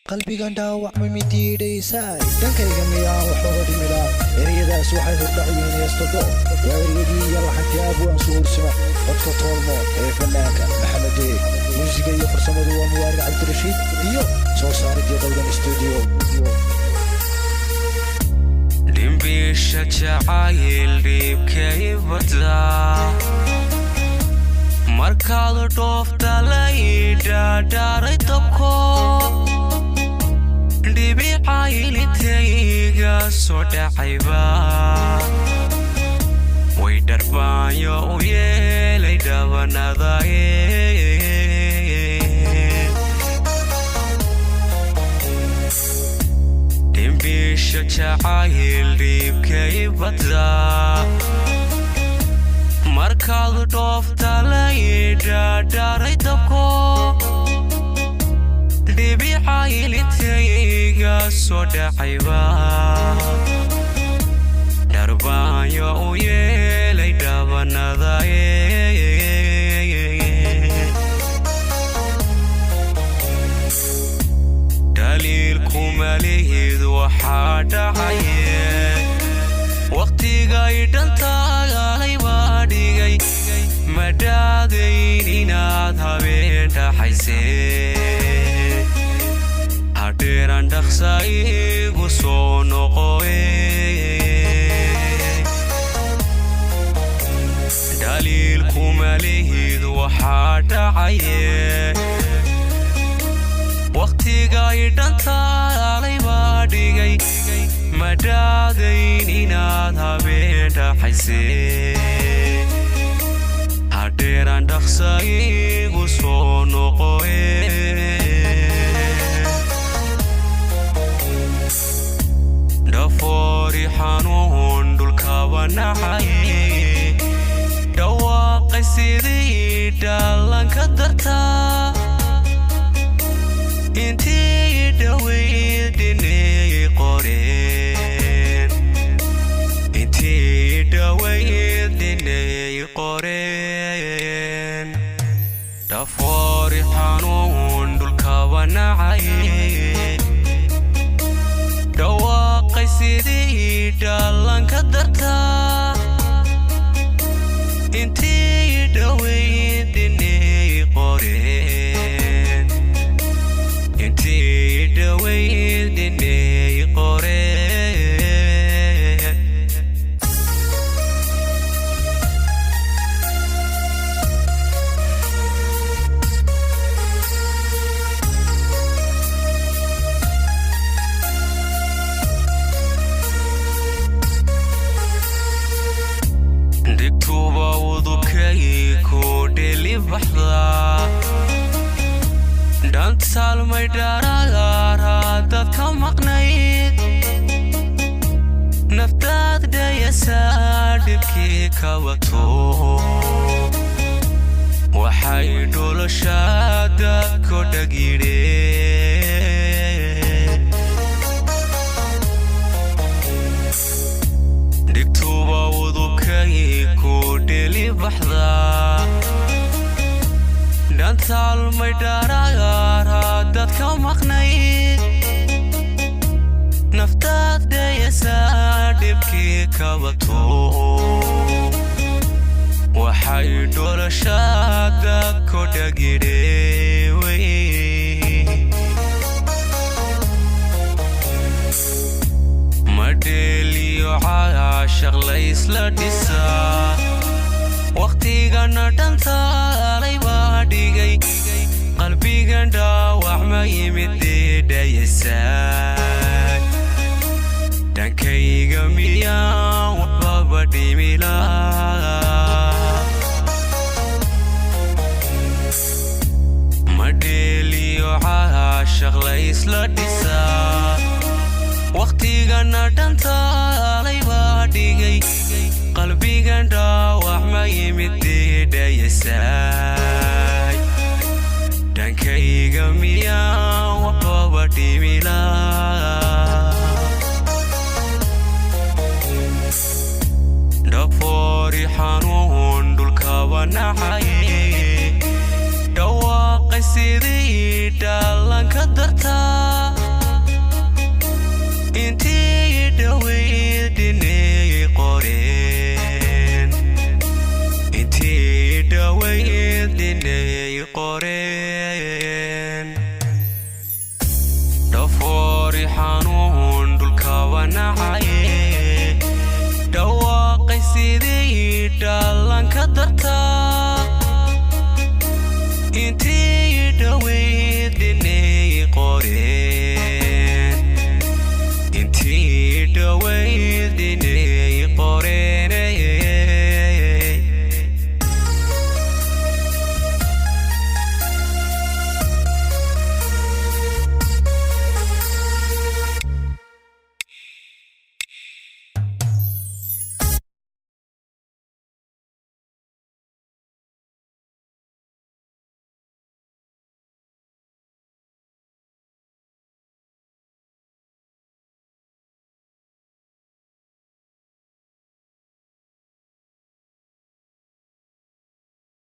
قلبي كان داوع مميتي ريساي دنكيغا مياه وحوري ملا إريداس waxay hordhacayeen yeestodo waa eriyadii yalla xantiyaab waan soo ursima dadka toolmo ee fanaanka maxamedee muusiga iyo farsamadu waa muwaaric cabdirashiid iyo soo saaridii qowdan studio dhimbisha jacayl dhibkay badaa markaad dhoofta la idhaadhaaray dabko dhibicayilitayga soo dhacayba way dharbaayo u yeelay dhabanadaye dhimbisha jacayl dhibkay badaa markaad dhoofta la idhaadhaaray dabko dhibicayilitayga soo dhacayba dharbaayo u yeelay dhabanadaye dhaliilkuma lihid waxaa dhacaye waqtigay dhantaalay baa dhigay ma dhaadayn inaad habeen dhaxaysee hadheeran dhaqsa igu soo noqoye dhaliilkuma lihid waxaa dhacaye waqtigay dhantaalay baa dhigay ma dhaadayn inaad habeen dhaxaysee hadheeran dhaqsa igu soo noqoye dhafoori xanuun dhulkaba nacaye dhawaaqay sidii dhaalanka dartaa intii dhaweyd dhinay qoreen intii dhaweyd dhinay qoreen dhafoori xanuun dhulkaba nacaye dhawaaqay sidii dhaalanka dartaa intii dhaweyd dhinay qoreen intii dhaweyd dhinay qoreen dhigtuba udubkay ku dheli baxdaa dhantaalmay dhaaraagaara dadka maqnayd naftaad dhayasaa dhibkii ka wato waxay dholashaada ku dhagidheen dhigtuba udubkay ku dheli baxdaa dhantaalmay dhaaraagaara dadka maqnayd naftaad dhayasaa dhibkii ka wato waxay dholashaada ku dhagidheen madheeliyo caashaq laysla dhisaa waqtigana dhantaalay baa dhigay qalbigan dhaawac ma yimid dhayasaa dhankayga miyaa waxbaba dhimilaa madheeliyo caashaq laysla dhisaa waqtigana dhantaalay baa dhigay qalbigan dhaawac ma yimid dhayasaa dhankayga miyaa waxbaba dhimilaa dhafoori xanuun dhulkaba nacaye dhawaaqay sidii dhaalanka dartaa sidii dhalan ka dartaa intii